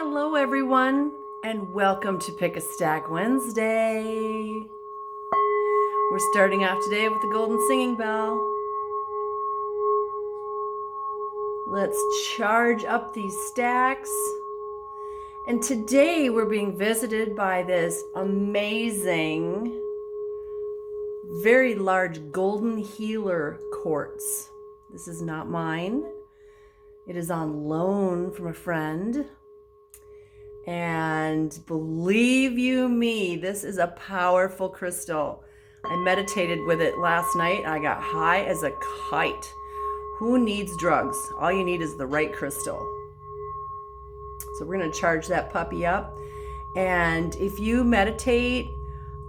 Hello everyone, and welcome to Pick a Stack Wednesday. We're starting off today with the golden singing bell. Let's charge up these stacks. And today we're being visited by this amazing, very large golden healer quartz. This is not mine. It is on loan from a friend. And believe you me, this is a powerful crystal. I meditated with it last night. I got high as a kite. Who needs drugs? All you need is the right crystal. So we're going to charge that puppy up. And if you meditate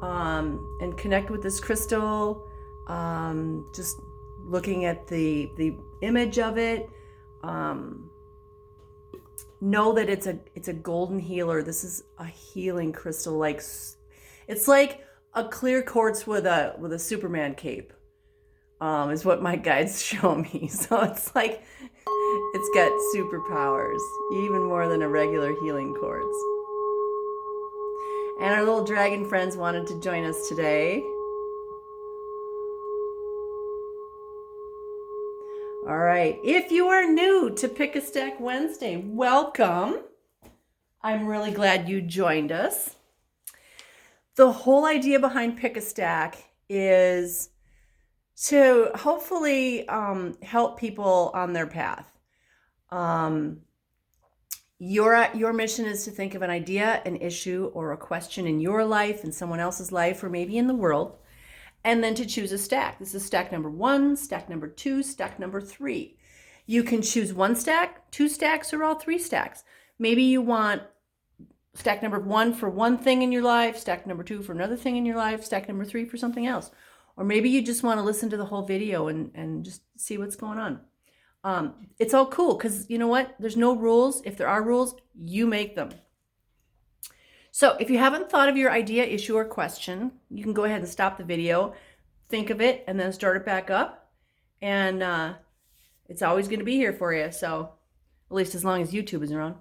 and connect with this crystal, just looking at the image of it, know that it's a golden healer. This is a healing crystal. It's like a clear quartz with a Superman cape. Is what my guides show me. So it's like it's got superpowers, even more than a regular healing quartz. And our little dragon friends wanted to join us today. All right, if you are new to Pick a Stack Wednesday, welcome. I'm really glad you joined us. The whole idea behind Pick a Stack is to hopefully help people on their path. Your mission is to think of an idea, an issue, or a question in your life, in someone else's life, or maybe in the world, and then to choose a stack. This is stack number 1, stack number 2, stack number 3. You can choose 1 stack, 2 stacks, or all 3 stacks. Maybe you want stack number 1 for one thing in your life, stack number 2 for another thing in your life, stack number 3 for something else. Or maybe you just want to listen to the whole video and just see what's going on. It's all cool because you know what? There's no rules. If there are rules, you make them. So if you haven't thought of your idea, issue, or question, you can go ahead and stop the video, think of it, and then start it back up. And it's always going to be here for you. So at least as long as YouTube is around.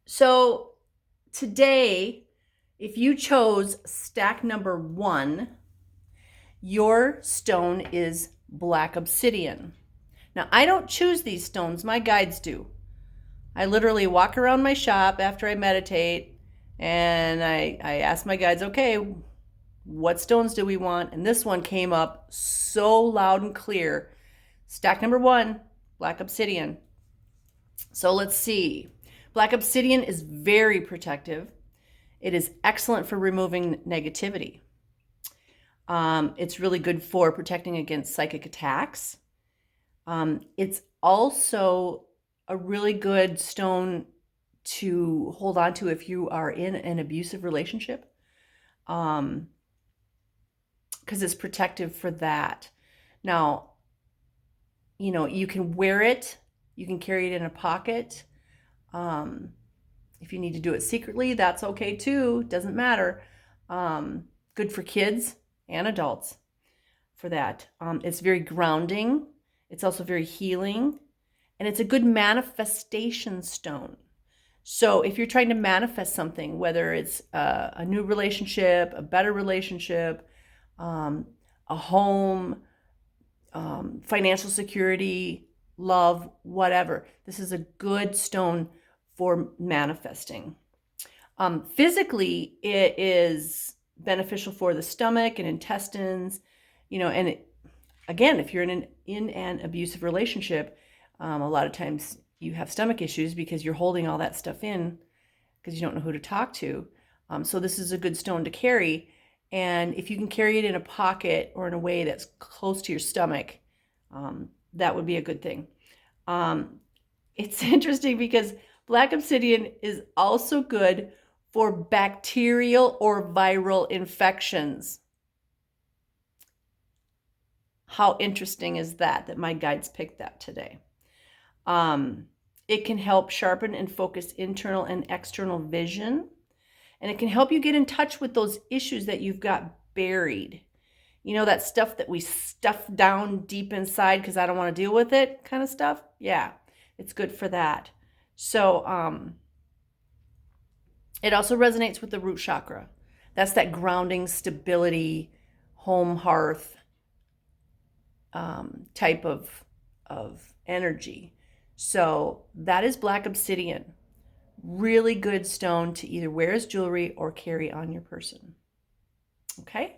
So today, if you chose stack number 1, your stone is black obsidian. Now, I don't choose these stones. My guides do. I literally walk around my shop after I meditate and I ask my guides, okay, what stones do we want? And this one came up so loud and clear. Stack number 1, black obsidian. So let's see. Black obsidian is very protective. It is excellent for removing negativity. It's really good for protecting against psychic attacks. It's also a really good stone to hold on to if you are in an abusive relationship, because it's protective for that. Now, you know, you can wear it, you can carry it in a pocket. If you need to do it secretly, that's okay too, doesn't matter. Good for kids and adults for that. It's very grounding. It's also very healing. And it's a good manifestation stone. So if you're trying to manifest something, whether it's a new relationship, a better relationship, a home, financial security, love, whatever, this is a good stone for manifesting. Physically, it is beneficial for the stomach and intestines, you know, and again, if you're in an abusive relationship, a lot of times you have stomach issues because you're holding all that stuff in because you don't know who to talk to. So this is a good stone to carry. And if you can carry it in a pocket or in a way that's close to your stomach, that would be a good thing. It's interesting because black obsidian is also good for bacterial or viral infections. How interesting is that my guides picked that today? It can help sharpen and focus internal and external vision. And it can help you get in touch with those issues that you've got buried. You know, that stuff that we stuff down deep inside because I don't want to deal with it kind of stuff? Yeah, it's good for that. So it also resonates with the root chakra. That's that grounding, stability, home hearth type of energy. So that is black obsidian. Really good stone to either wear as jewelry or carry on your person. Okay?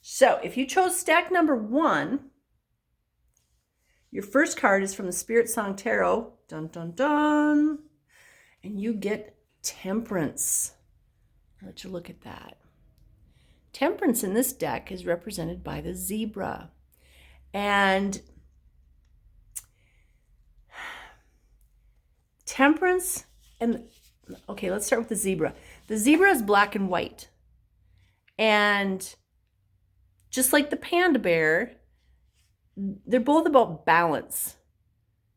So if you chose stack number 1, your first card is from the Spirit Song Tarot. Dun, dun, dun. And you get Temperance. I'll let you look at that. Temperance in this deck is represented by the zebra. And Temperance, and okay, let's start with the zebra. The zebra is black and white. And just like the panda bear, they're both about balance.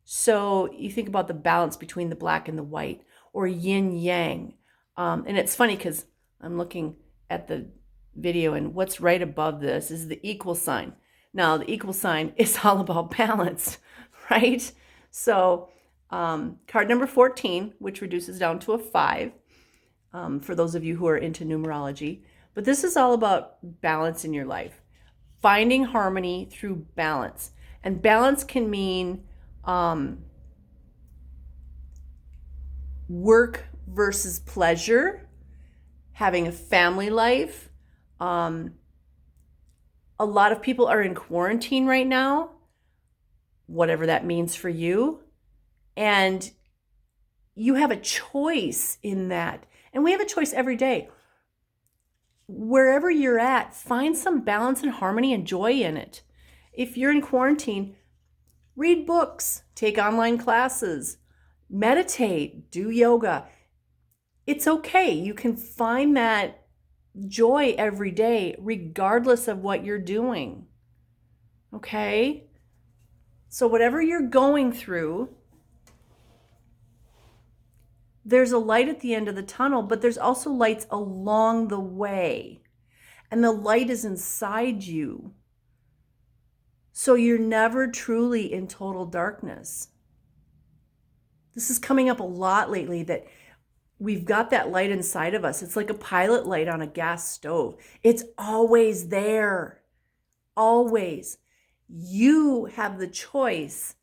So you think about the balance between the black and the white, or yin yang. And it's funny because I'm looking at the video, and what's right above this is the equal sign. Now, the equal sign is all about balance, right? So card number 14, which reduces down to a 5, for those of you who are into numerology. But this is all about balance in your life. Finding harmony through balance. And balance can mean work versus pleasure, having a family life. A lot of people are in quarantine right now, whatever that means for you. And you have a choice in that. And we have a choice every day. Wherever you're at, find some balance and harmony and joy in it. If you're in quarantine, read books, take online classes, meditate, do yoga. It's okay. You can find that joy every day, regardless of what you're doing. Okay? So whatever you're going through, there's a light at the end of the tunnel, but there's also lights along the way. And the light is inside you. So you're never truly in total darkness. This is coming up a lot lately, that we've got that light inside of us. It's like a pilot light on a gas stove. It's always there. Always. You have the choice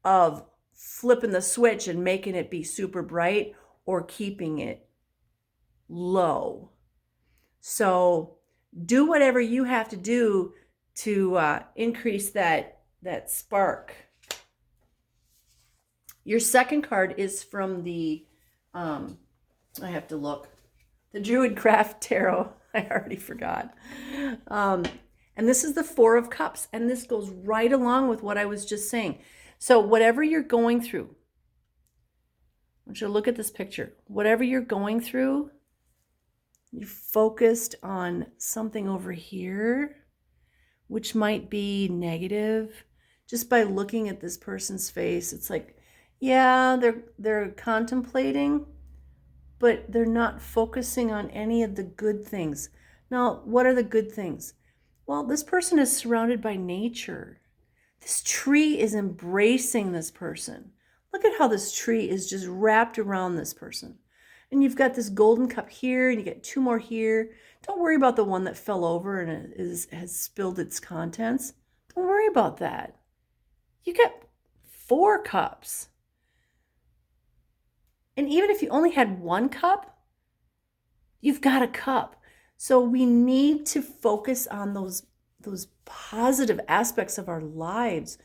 of flipping the switch and making it be super bright, or keeping it low. So do whatever you have to do to increase that spark. Your second card is from the, I have to look, the Druid Craft Tarot. I already forgot. And this is the 4 of Cups. And this goes right along with what I was just saying. So whatever you're going through, I want you to look at this picture. Whatever you're going through, you're focused on something over here, which might be negative. Just by looking at this person's face, it's like, yeah, they're contemplating, but they're not focusing on any of the good things. Now, what are the good things? Well, this person is surrounded by nature. This tree is embracing this person. Look at how this tree is just wrapped around this person. And you've got this golden cup here, and you get 2 more here. Don't worry about the one that fell over and has spilled its contents. Don't worry about that. You get 4 cups. And even if you only had 1 cup, you've got a cup. So we need to focus on those positive aspects of our lives.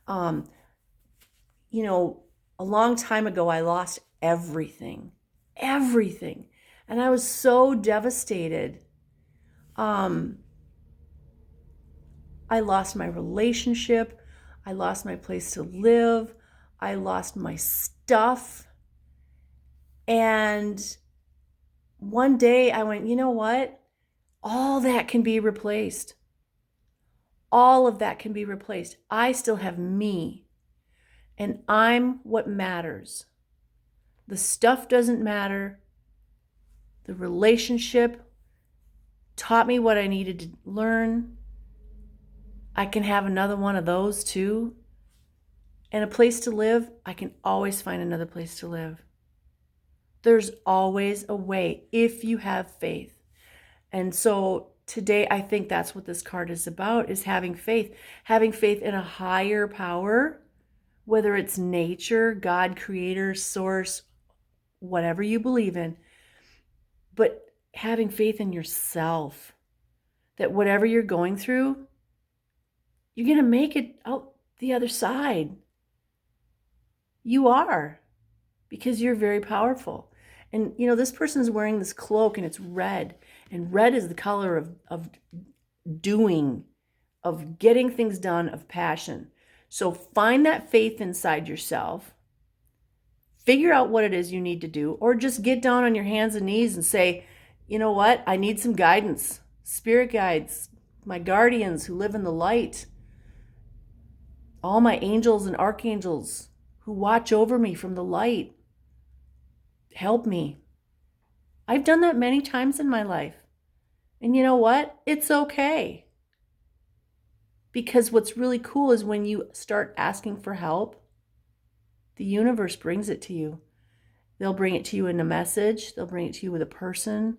You know, a long time ago, I lost everything. And I was so devastated. I lost my relationship. I lost my place to live. I lost my stuff. And one day I went, you know what? All that can be replaced. All of that can be replaced. I still have me. And I'm what matters. The stuff doesn't matter. The relationship taught me what I needed to learn. I can have another one of those too. and a place to live, I can always find another place to live. There's always a way if you have faith. And so today, I think that's what this card is about, is having faith in a higher power, whether it's nature, God, creator, source, whatever you believe in, but having faith in yourself, that whatever you're going through, you're going to make it out the other side. You are, because you're very powerful. And, this person is wearing this cloak and it's red. And red is the color of doing, of getting things done, of passion. So find that faith inside yourself. Figure out what it is you need to do, or just get down on your hands and knees and say, you know what? I need some guidance. Spirit guides, my guardians who live in the light, all my angels and archangels who watch over me from the light. Help me. I've done that many times in my life. And you know what? It's okay. Because what's really cool is when you start asking for help, the universe brings it to you. They'll bring it to you in a message. They'll bring it to you with a person.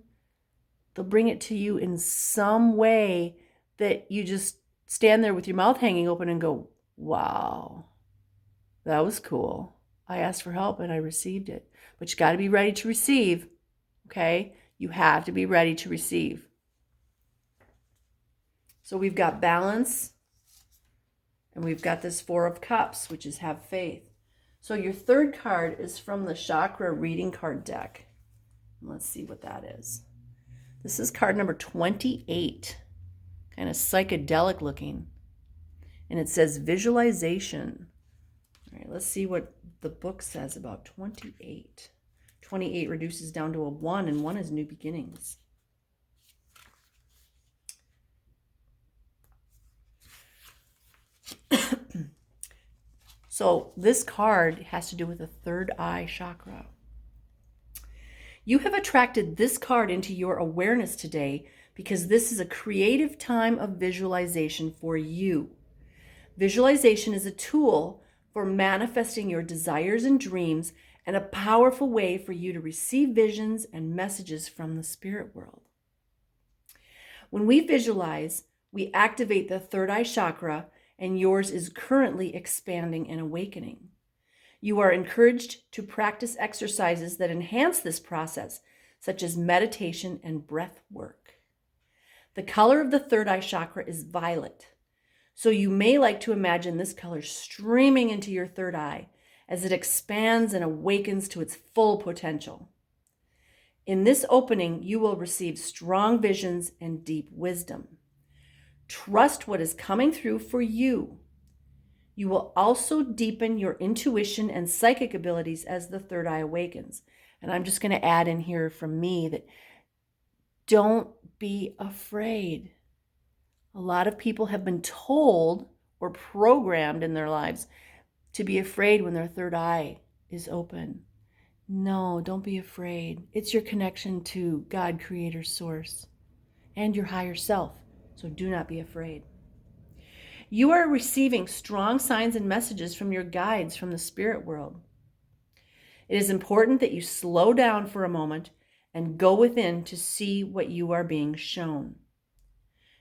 They'll bring it to you in some way that you just stand there with your mouth hanging open and go, wow, that was cool. I asked for help and I received it. But you got to be ready to receive, okay? You have to be ready to receive. So we've got balance, and we've got this Four of Cups, which is have faith. So your third card is from the Chakra Reading Card deck. Let's see what that is. This is card number 28, kind of psychedelic looking. And it says visualization. All right, let's see what the book says about 28. 28 reduces down to a 1, and 1 is new beginnings. So this card has to do with the third eye chakra. You have attracted this card into your awareness today because this is a creative time of visualization for you. Visualization is a tool for manifesting your desires and dreams, and a powerful way for you to receive visions and messages from the spirit world. When we visualize, we activate the third eye chakra, and yours is currently expanding and awakening. You are encouraged to practice exercises that enhance this process, such as meditation and breath work. The color of the third eye chakra is violet, so you may like to imagine this color streaming into your third eye as it expands and awakens to its full potential. In this opening, you will receive strong visions and deep wisdom. Trust what is coming through for you. You will also deepen your intuition and psychic abilities as the third eye awakens. And I'm just going to add in here from me that don't be afraid. A lot of people have been told or programmed in their lives to be afraid when their third eye is open. No, don't be afraid. It's your connection to God, Creator, Source, and your higher self. So do not be afraid. You are receiving strong signs and messages from your guides from the spirit world. It is important that you slow down for a moment and go within to see what you are being shown.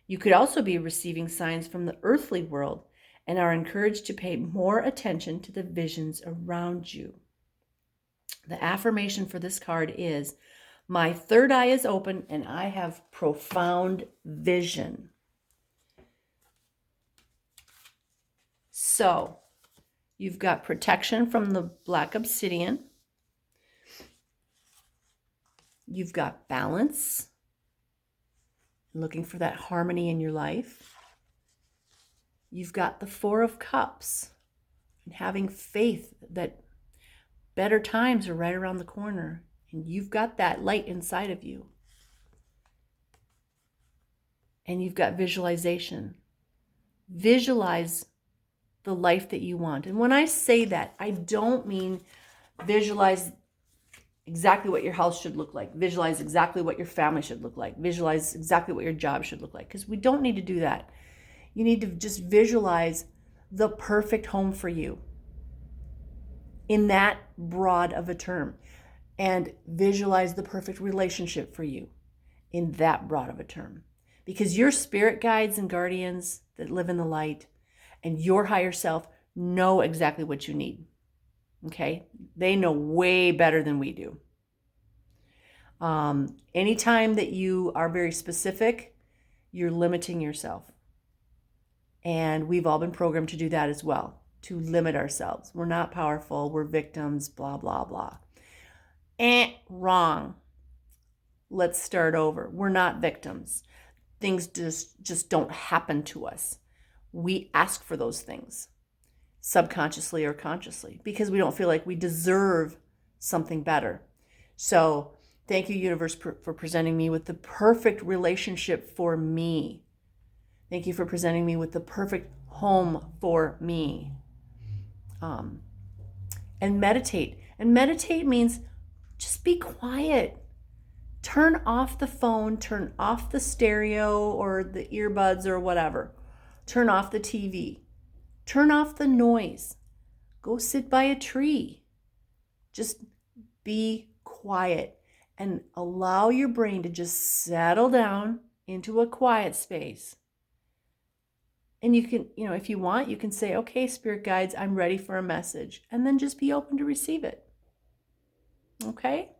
You could also be receiving signs from the earthly world and are encouraged to pay more attention to the visions around you. The affirmation for this card is, my third eye is open and I have profound vision. So, you've got protection from the black obsidian. You've got balance, looking for that harmony in your life. You've got the Four of Cups and having faith that better times are right around the corner. And you've got that light inside of you. And you've got visualization. Visualize the life that you want. And when I say that, I don't mean visualize exactly what your house should look like. Visualize exactly what your family should look like. Visualize exactly what your job should look like. Because we don't need to do that. You need to just visualize the perfect home for you. in that broad of a term, and visualize the perfect relationship for you in that broad of a term. Because your spirit guides and guardians that live in the light and your higher self know exactly what you need. Okay? They know way better than we do. Anytime that you are very specific, you're limiting yourself. And we've all been programmed to do that as well, to limit ourselves. We're not powerful, we're victims, blah, blah, blah. Wrong. Let's start over. We're not victims. Things just don't happen to us. We ask for those things, subconsciously or consciously, because we don't feel like we deserve something better. So thank you, universe, for presenting me with the perfect relationship for me. Thank you for presenting me with the perfect home for me. And meditate. And meditate means just be quiet. Turn off the phone, turn off the stereo or the earbuds or whatever. Turn off the TV. Turn off the noise. Go sit by a tree. Just be quiet and allow your brain to just settle down into a quiet space. And you can, if you want, you can say, okay, spirit guides, I'm ready for a message. And then just be open to receive it. Okay?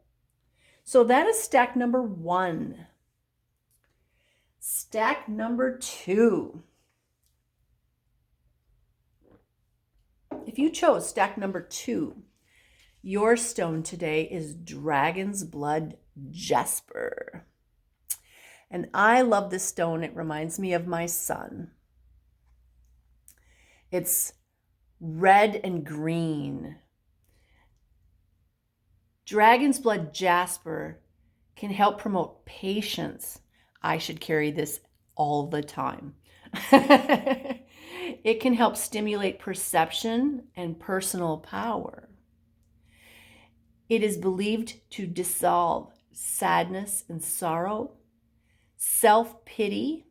So that is stack number 1. Stack number 2. If you chose stack number 2, your stone today is Dragon's Blood Jasper. And I love this stone. It reminds me of my son. It's red and green. Dragon's Blood Jasper can help promote patience. I should carry this all the time. It can help stimulate perception and personal power. It is believed to dissolve sadness and sorrow, self-pity,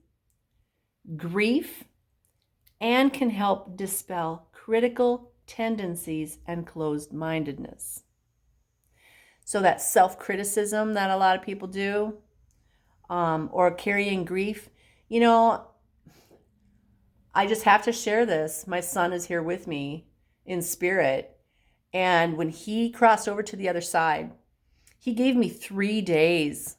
grief, and can help dispel critical tendencies and closed-mindedness. So that self-criticism that a lot of people do, or carrying grief, I just have to share this. My son is here with me in spirit. And when he crossed over to the other side, he gave me 3 days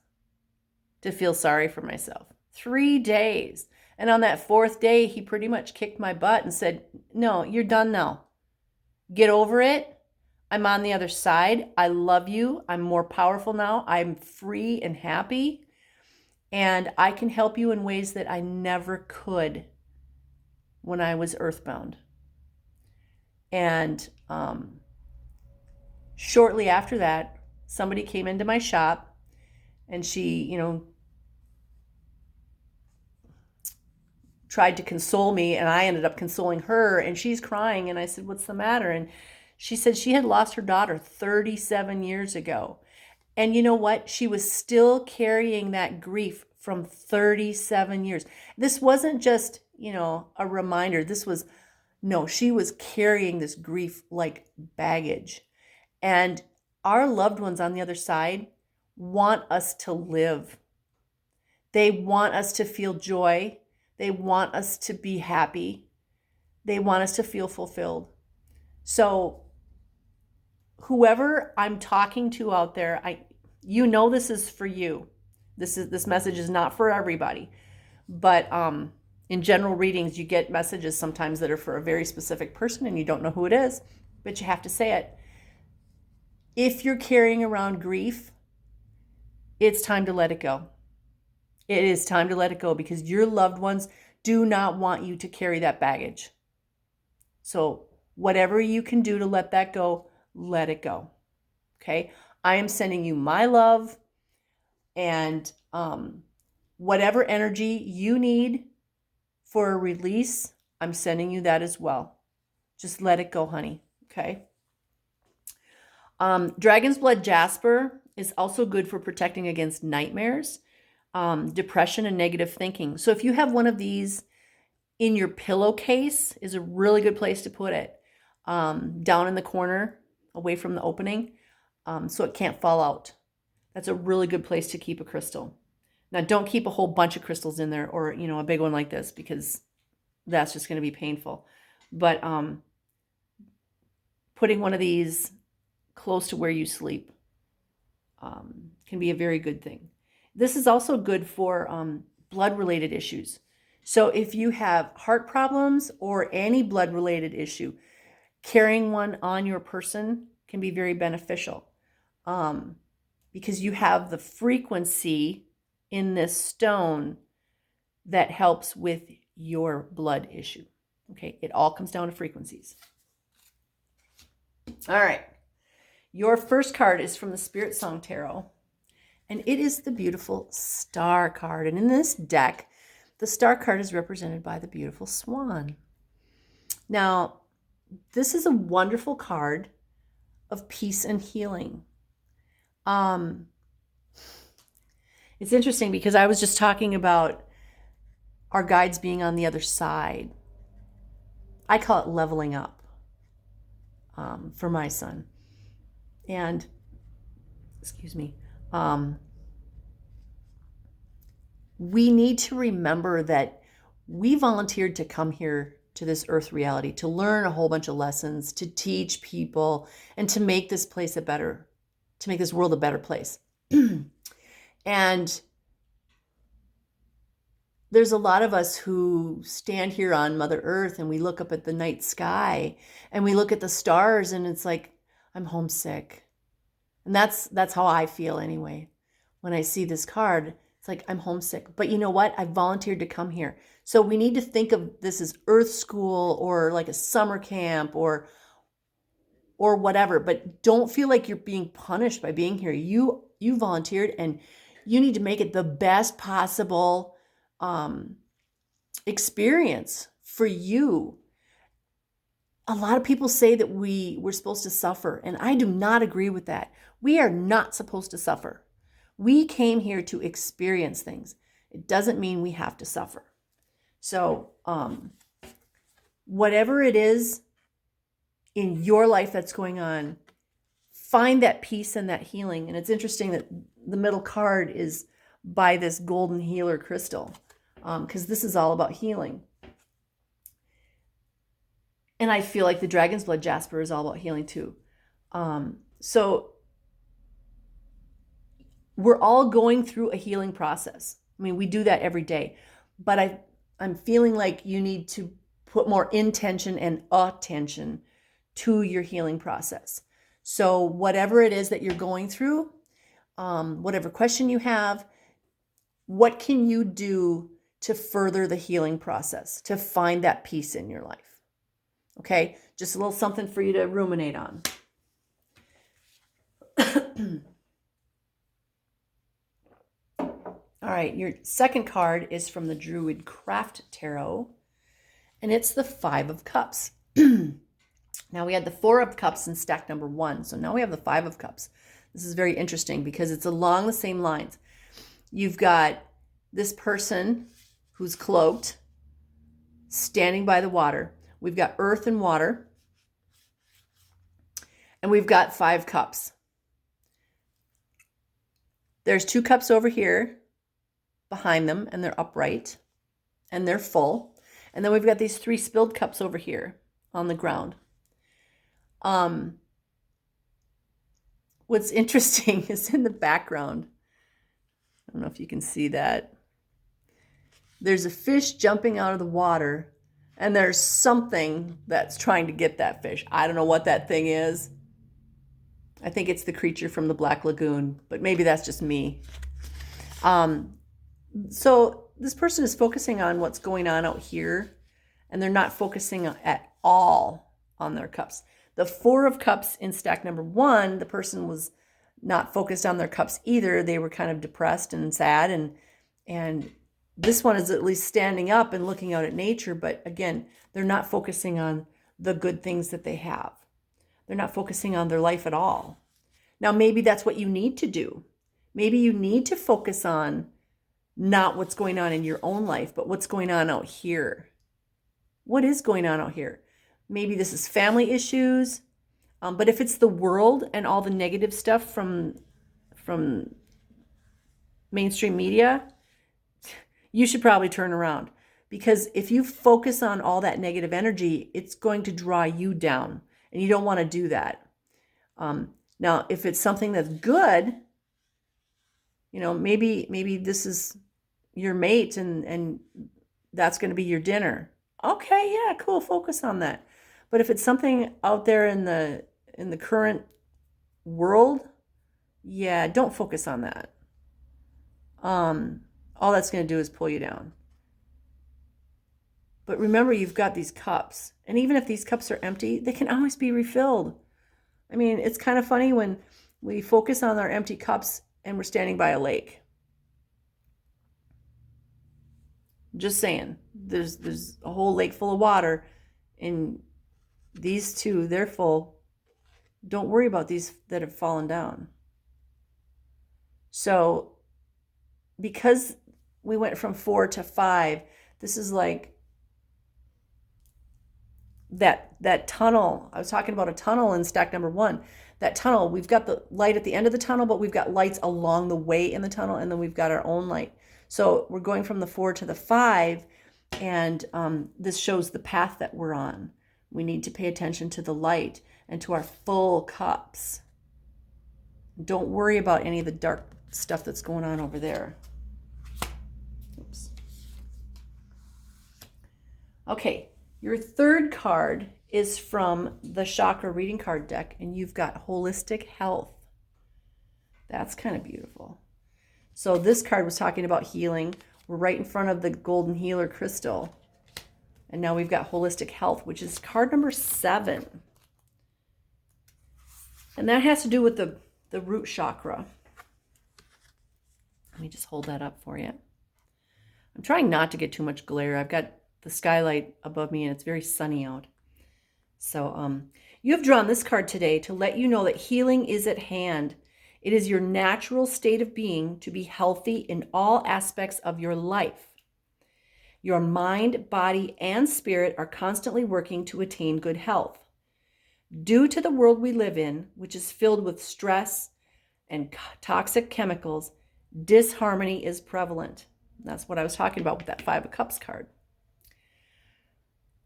to feel sorry for myself. 3 days. And on that 4th day, he pretty much kicked my butt and said, no, you're done now. Get over it. I'm on the other side. I love you. I'm more powerful now. I'm free and happy. And I can help you in ways that I never could when I was earthbound. And shortly after that, somebody came into my shop and she, tried to console me, and I ended up consoling her, and she's crying. And I said, what's the matter? And she said she had lost her daughter 37 years ago. And you know what? She was still carrying that grief from 37 years. This wasn't just, a reminder. She was carrying this grief like baggage. And our loved ones on the other side want us to live. They want us to feel joy. They want us to be happy. They want us to feel fulfilled. So whoever I'm talking to out there, this is for you. This message is not for everybody. But in general readings, you get messages sometimes that are for a very specific person and you don't know who it is, but you have to say it. If you're carrying around grief, it's time to let it go. It is time to let it go because your loved ones do not want you to carry that baggage. So whatever you can do to let that go, let it go. Okay? I am sending you my love, and whatever energy you need for a release, I'm sending you that as well. Just let it go, honey. Okay? Dragon's Blood Jasper is also good for protecting against nightmares, depression, and negative thinking. So if you have one of these in your pillowcase, is a really good place to put it. Down in the corner away from the opening, so it can't fall out. That's a really good place to keep a crystal. Now, don't keep a whole bunch of crystals in there, or a big one like this, because that's just going to be painful. But putting one of these close to where you sleep can be a very good thing. This is also good for blood-related issues. So if you have heart problems or any blood-related issue, carrying one on your person can be very beneficial, because you have the frequency in this stone that helps with your blood issue. Okay, it all comes down to frequencies. All right, your first card is from the Spirit Song Tarot, and it is the beautiful Star card. And in this deck, the Star card is represented by the beautiful swan. Now, this is a wonderful card of peace and healing. It's interesting because I was just talking about our guides being on the other side. I call it leveling up for my son. And, excuse me, we need to remember that we volunteered to come here to this earth reality, to learn a whole bunch of lessons, to teach people, and to make this place to make this world a better place. And there's a lot of us who stand here on Mother Earth and we look up at the night sky and we look at the stars and it's like, I'm homesick. And that's how I feel anyway. When I see this card, it's like, I'm homesick. But you know what? I volunteered to come here. So we need to think of this as Earth School or like a summer camp or whatever. But don't feel like you're being punished by being here. You volunteered, and you need to make it the best possible experience for you. A lot of people say that we're supposed to suffer, and I do not agree with that. We are not supposed to suffer. We came here to experience things. It doesn't mean we have to suffer. So whatever it is in your life that's going on, find that peace and that healing. And it's interesting that the middle card is by this golden healer crystal, because this is all about healing. And I feel like the dragon's blood Jasper is all about healing too. So we're all going through a healing process. I mean, we do that every day. But I'm feeling like you need to put more intention and attention to your healing process. So whatever it is that you're going through, whatever question you have, what can you do to further the healing process, to find that peace in your life? Okay, just a little something for you to ruminate on. All right, your second card is from the Druid Craft Tarot, and it's the Five of Cups. Now, we had the Four of Cups in stack number 1, so now we have the Five of Cups. This is very interesting because it's along the same lines. You've got this person who's cloaked, standing by the water. We've got earth and water, and we've got 5 cups. There's 2 cups over here behind them, and they're upright, and they're full. And then we've got these 3 spilled cups over here on the ground. What's interesting is in the background, I don't know if you can see that, there's a fish jumping out of the water, and there's something that's trying to get that fish. I don't know what that thing is. I think it's the creature from the Black Lagoon, but maybe that's just me. So this person is focusing on what's going on out here, and they're not focusing at all on their cups. The Four of Cups in stack number 1, the person was not focused on their cups either. They were kind of depressed and sad, and this one is at least standing up and looking out at nature, but again, they're not focusing on the good things that they have. They're not focusing on their life at all. Now, maybe that's what you need to do. Maybe you need to focus on not what's going on in your own life, but what's going on out here. What is going on out here? Maybe this is family issues. But if it's the world and all the negative stuff from mainstream media, you should probably turn around. Because if you focus on all that negative energy, it's going to draw you down. And you don't want to do that. Now, if it's something that's good, maybe this is your mate and that's going to be your dinner. Okay, yeah, cool, focus on that. But if it's something out there in the current world, yeah, don't focus on that. All that's going to do is pull you down. But remember, you've got these cups. And even if these cups are empty, they can always be refilled. I mean, it's kind of funny when we focus on our empty cups and we're standing by a lake. Just saying, there's a whole lake full of water, and these two, they're full. Don't worry about these that have fallen down. So because we went from 4 to 5, this is like that tunnel. I was talking about a tunnel in stack number 1. That tunnel, we've got the light at the end of the tunnel, but we've got lights along the way in the tunnel, and then we've got our own light. So we're going from the 4 to the 5, and this shows the path that we're on. We need to pay attention to the light and to our full cups. Don't worry about any of the dark stuff that's going on over there. Oops. Okay, your third card is from the chakra reading card deck, and you've got holistic health. That's kind of beautiful. So this card was talking about healing. We're right in front of the golden healer crystal. And now we've got holistic health, which is card number 7. And that has to do with the root chakra. Let me just hold that up for you. I'm trying not to get too much glare. I've got the skylight above me and it's very sunny out. So you have drawn this card today to let you know that healing is at hand. It is your natural state of being to be healthy in all aspects of your life. Your mind, body, and spirit are constantly working to attain good health. Due to the world we live in, which is filled with stress and toxic chemicals, disharmony is prevalent. That's what I was talking about with that 5 of Cups card.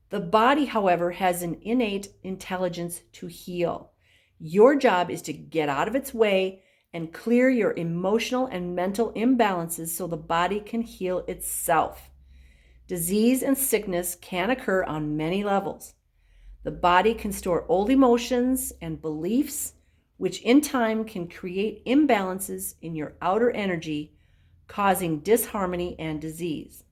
The body, however, has an innate intelligence to heal. Your job is to get out of its way and clear your emotional and mental imbalances so the body can heal itself. Disease and sickness can occur on many levels. The body can store old emotions and beliefs, which in time can create imbalances in your outer energy, causing disharmony and disease.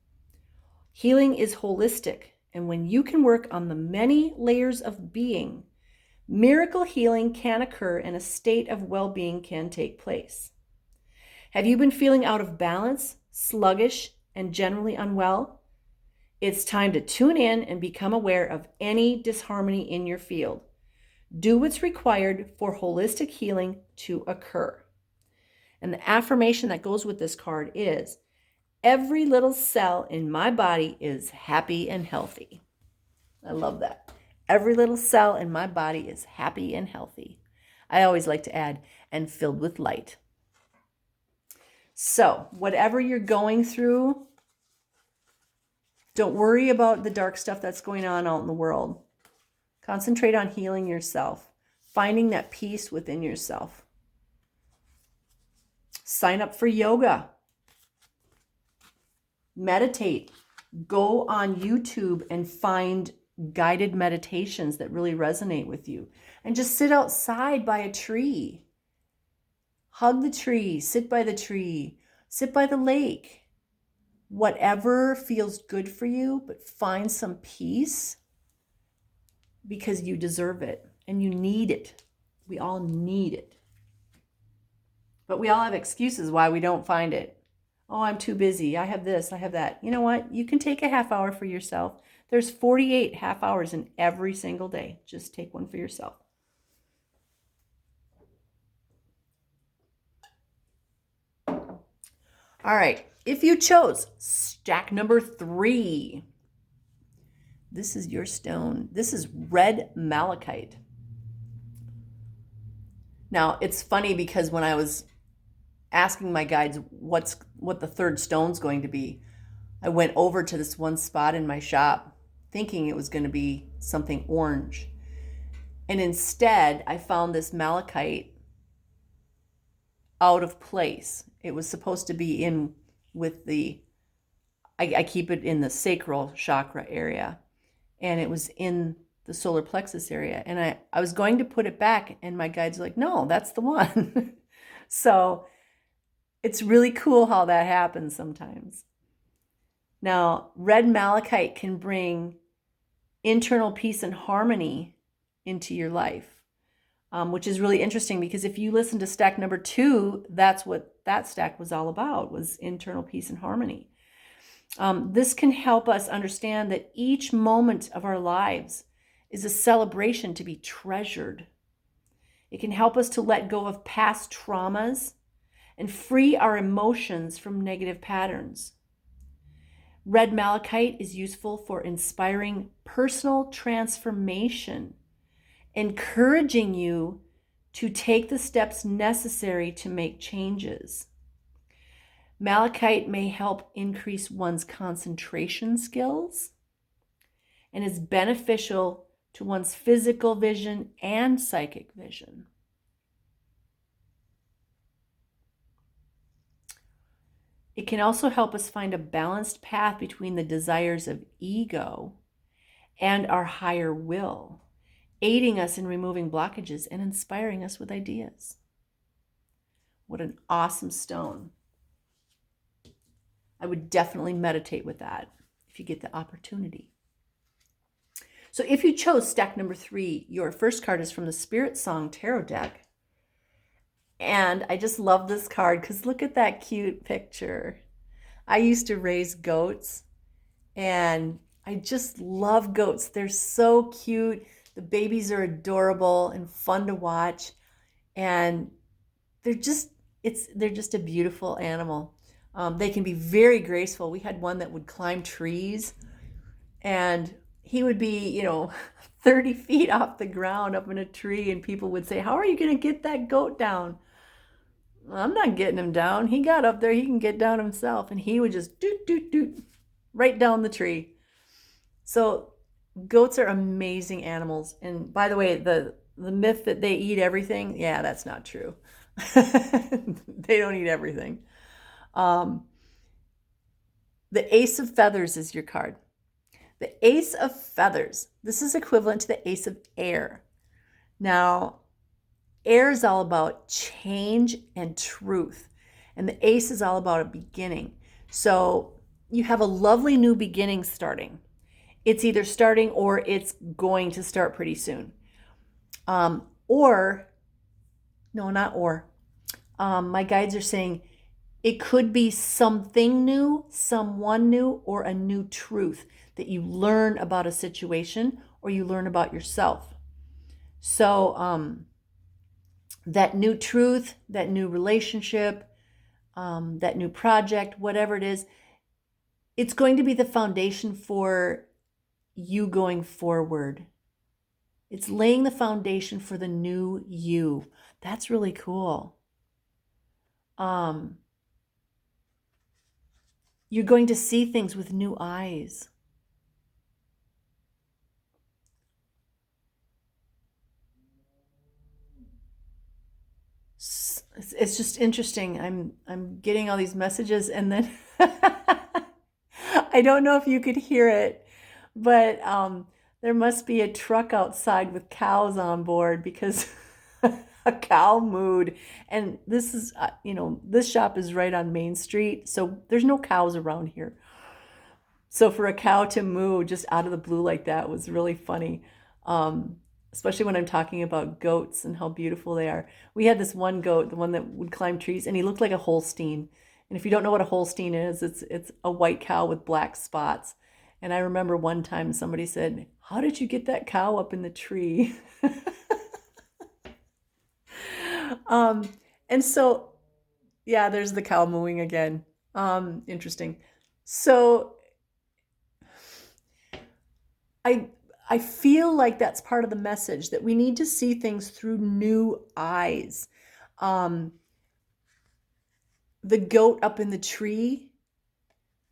Healing is holistic, and when you can work on the many layers of being, miracle healing can occur and a state of well-being can take place. Have you been feeling out of balance, sluggish, and generally unwell? It's time to tune in and become aware of any disharmony in your field. Do what's required for holistic healing to occur. And the affirmation that goes with this card is, every little cell in my body is happy and healthy. I love that. Every little cell in my body is happy and healthy. I always like to add, and filled with light. So, whatever you're going through, don't worry about the dark stuff that's going on out in the world. Concentrate on healing yourself, finding that peace within yourself. Sign up for yoga. Meditate. Go on YouTube and find guided meditations that really resonate with you. And just sit outside by a tree. Hug the tree, sit by the tree, sit by the lake. Whatever feels good for you, but find some peace because you deserve it and you need it. We all need it. But we all have excuses why we don't find it. Oh, I'm too busy. I have this, I have that. You know what? You can take a half hour for yourself. There's 48 half hours in every single day. Just take one for yourself. All right. If you chose stack number 3, this is your stone. This is red malachite. Now, it's funny because when I was asking my guides what the third stone's going to be, I went over to this one spot in my shop thinking it was going to be something orange. And instead, I found this malachite out of place. It was supposed to be in with I keep it in the sacral chakra area, and it was in the solar plexus area. And I was going to put it back, and my guides were like, no, that's the one. So it's really cool how that happens sometimes. Now, red malachite can bring internal peace and harmony into your life, which is really interesting because if you listen to stack number 2, that's what that stack was all about, was internal peace and harmony. This can help us understand that each moment of our lives is a celebration to be treasured. It can help us to let go of past traumas and free our emotions from negative patterns. Red malachite is useful for inspiring personal transformation, encouraging you to take the steps necessary to make changes. Malachite may help increase one's concentration skills and is beneficial to one's physical vision and psychic vision. It can also help us find a balanced path between the desires of ego and our higher will, aiding us in removing blockages and inspiring us with ideas. What an awesome stone. I would definitely meditate with that if you get the opportunity. So if you chose stack number 3, your first card is from the Spirit Song Tarot deck. And I just love this card because look at that cute picture. I used to raise goats and I just love goats. They're so cute. The babies are adorable and fun to watch. And they're just a beautiful animal. They can be very graceful. We had one that would climb trees, and he would be, 30 feet off the ground up in a tree, and people would say, how are you going to get that goat down? Well, I'm not getting him down. He got up there. He can get down himself. And he would just doot, doot, doot, right down the tree. So goats are amazing animals. And by the way, the myth that they eat everything, yeah, that's not true. They don't eat everything. The Ace of Feathers is your card. The Ace of Feathers, this is equivalent to the Ace of Air. Now, air is all about change and truth, and the ace is all about a beginning. So you have a lovely new beginning starting. It's either starting or it's going to start pretty soon. My guides are saying it could be something new, someone new, or a new truth that you learn about a situation or you learn about yourself. So that new truth, that new relationship, that new project, whatever it is, it's going to be the foundation for you going forward. It's laying the foundation for the new you. That's really cool. You're going to see things with new eyes. It's just interesting. I'm getting all these messages, and then I don't know if you could hear it, but there must be a truck outside with cows on board because a cow mooed. And this is, this shop is right on Main Street, so there's no cows around here. So for a cow to moo just out of the blue like that was really funny. Especially when I'm talking about goats and how beautiful they are. We had this one goat, the one that would climb trees, and he looked like a Holstein. And if you don't know what a Holstein is, it's a white cow with black spots. And I remember one time somebody said, how did you get that cow up in the tree? And so, yeah, there's the cow mooing again. Interesting. So I I feel like that's part of the message, that we need to see things through new eyes. The goat up in the tree,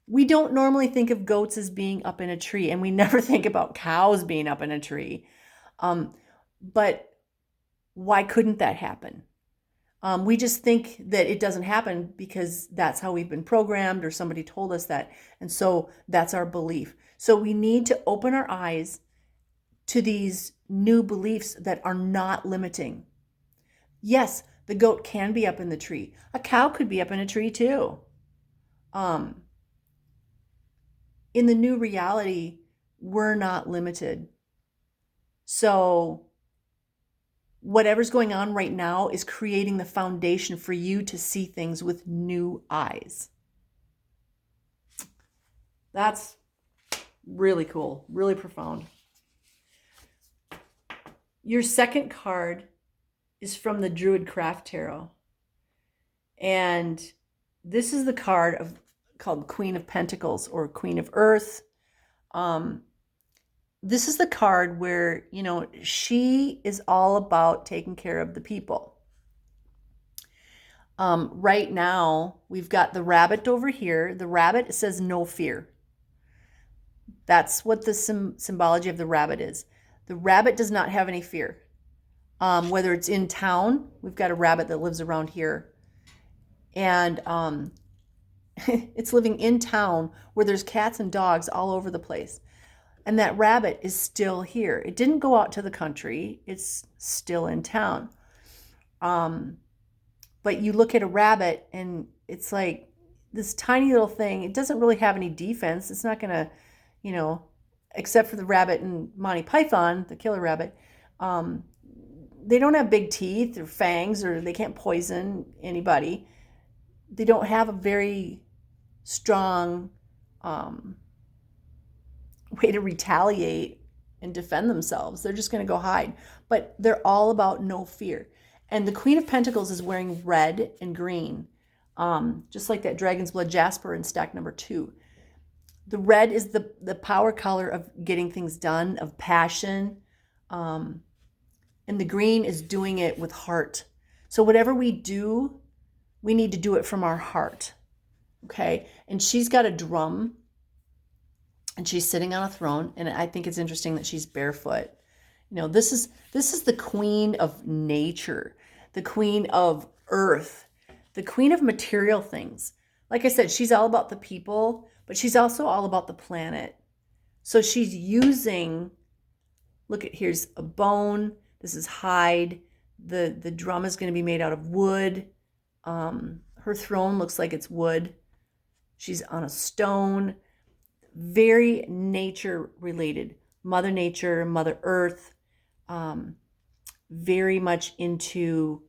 we don't normally think of goats as being up in a tree, and we never think about cows being up in a tree. But why couldn't that happen? We just think that it doesn't happen because that's how we've been programmed, or somebody told us that. And so that's our belief. So we need to open our eyes to these new beliefs that are not limiting. Yes, the goat can be up in the tree. A cow could be up in a tree too. In the new reality, we're not limited. So whatever's going on right now is creating the foundation for you to see things with new eyes. That's really cool, really profound. Your second card is from the Druid Craft Tarot. And this is the card called Queen of Pentacles, or Queen of Earth. This is the card where, she is all about taking care of the people. Right now, we've got the rabbit over here. The rabbit says no fear. That's what the symbology of the rabbit is. The rabbit does not have any fear. Whether it's in town, we've got a rabbit that lives around here. And it's living in town where there's cats and dogs all over the place. And that rabbit is still here. It didn't go out to the country. It's still in town. But you look at a rabbit and it's like this tiny little thing. It doesn't really have any defense. It's not going to, except for the rabbit in Monty Python, the killer rabbit. They don't have big teeth or fangs, or they can't poison anybody. They don't have a very strong way to retaliate and defend themselves. They're just going to go hide. But they're all about no fear. And the Queen of Pentacles is wearing red and green, just like that Dragon's Blood Jasper in stack number 2. The red is the power color of getting things done, of passion. And the green is doing it with heart. So whatever we do, we need to do it from our heart. Okay? And she's got a drum, and she's sitting on a throne. And I think it's interesting that she's barefoot. This is the queen of nature, the queen of earth, the queen of material things. Like I said, she's all about the people, but she's also all about the planet. So she's using, here's a bone. This is hide. The drum is going to be made out of wood. Her throne looks like it's wood. She's on a stone. Very nature related. Mother Nature, Mother Earth. Very much into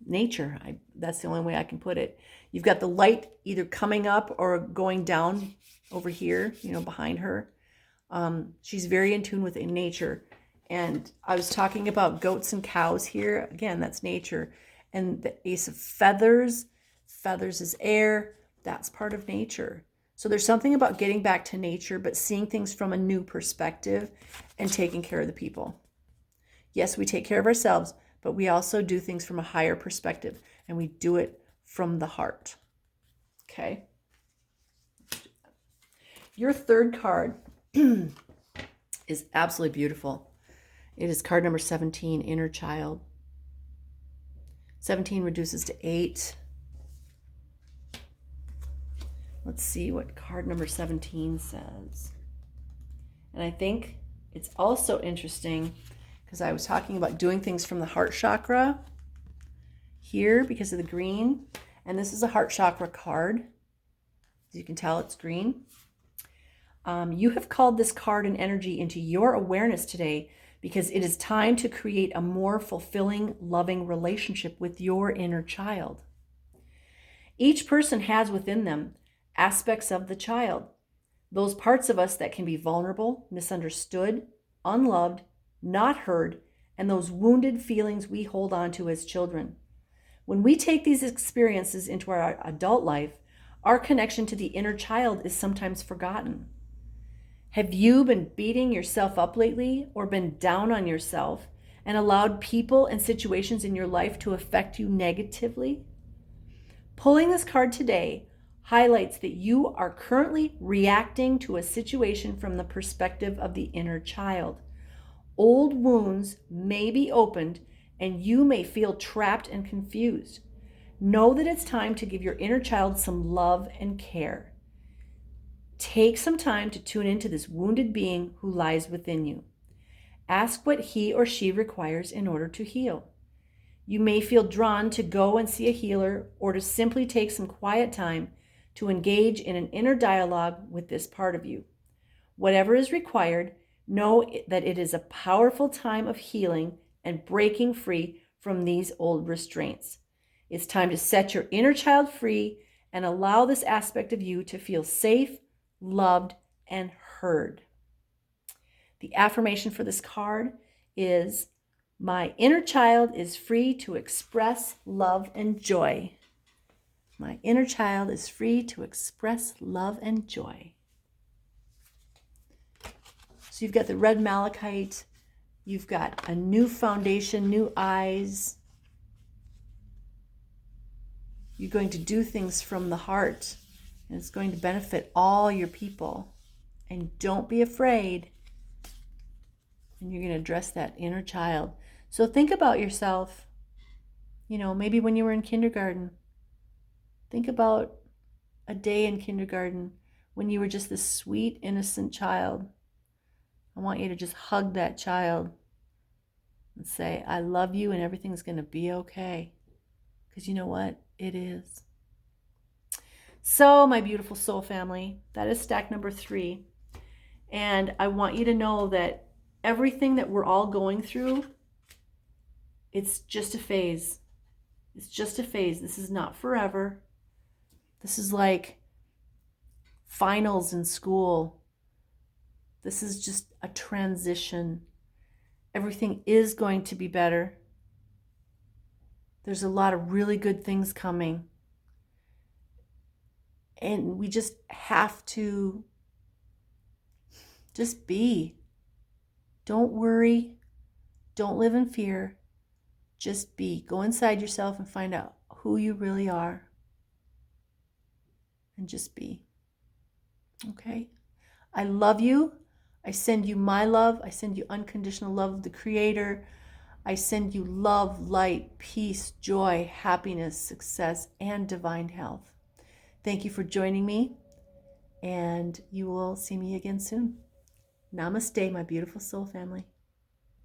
nature. That's the only way I can put it. You've got the light either coming up or going down over here, behind her. She's very in tune with nature. And I was talking about goats and cows here. Again, that's nature. And the Ace of Feathers. Feathers is air. That's part of nature. So there's something about getting back to nature, but seeing things from a new perspective and taking care of the people. Yes, we take care of ourselves, but we also do things from a higher perspective, and we do it from the heart. Okay? Your third card is absolutely beautiful. It is card number 17, Inner Child. 17 reduces to 8. Let's see what card number 17 says. And I think it's also interesting because I was talking about doing things from the heart chakra here because of the green. And this is a heart chakra card. As you can tell, it's green. You have called this card and energy into your awareness today because it is time to create a more fulfilling, loving relationship with your inner child. Each person has within them aspects of the child, those parts of us that can be vulnerable, misunderstood, unloved, not heard, and those wounded feelings we hold on to as children. When we take these experiences into our adult life, our connection to the inner child is sometimes forgotten. Have you been beating yourself up lately or been down on yourself and allowed people and situations in your life to affect you negatively? Pulling this card today highlights that you are currently reacting to a situation from the perspective of the inner child. Old wounds may be opened and you may feel trapped and confused. Know that it's time to give your inner child some love and care. Take some time to tune into this wounded being who lies within you. Ask what he or she requires in order to heal. You may feel drawn to go and see a healer or to simply take some quiet time to engage in an inner dialogue with this part of you. Whatever is required, know that it is a powerful time of healing and breaking free from these old restraints. It's time to set your inner child free and allow this aspect of you to feel safe, loved, and heard. The affirmation for this card is, my inner child is free to express love and joy. My inner child is free to express love and joy. So you've got the red malachite, you've got a new foundation, new eyes. You're going to do things from the heart, and it's going to benefit all your people. And don't be afraid. And you're going to address that inner child. So think about yourself, maybe when you were in kindergarten. Think about a day in kindergarten when you were just this sweet, innocent child. I want you to just hug that child and say, I love you and everything's going to be okay. Because you know what? It is. So, my beautiful soul family, that is stack number 3. And I want you to know that everything that we're all going through, it's just a phase. It's just a phase. This is not forever. This is like finals in school. This is just a transition. Everything is going to be better. There's a lot of really good things coming. And we just have to just be. Don't worry. Don't live in fear. Just be. Go inside yourself and find out who you really are. And just be. Okay? I love you. I send you my love. I send you unconditional love of the Creator. I send you love, light, peace, joy, happiness, success, and divine health. Thank you for joining me, and you will see me again soon. Namaste, my beautiful soul family.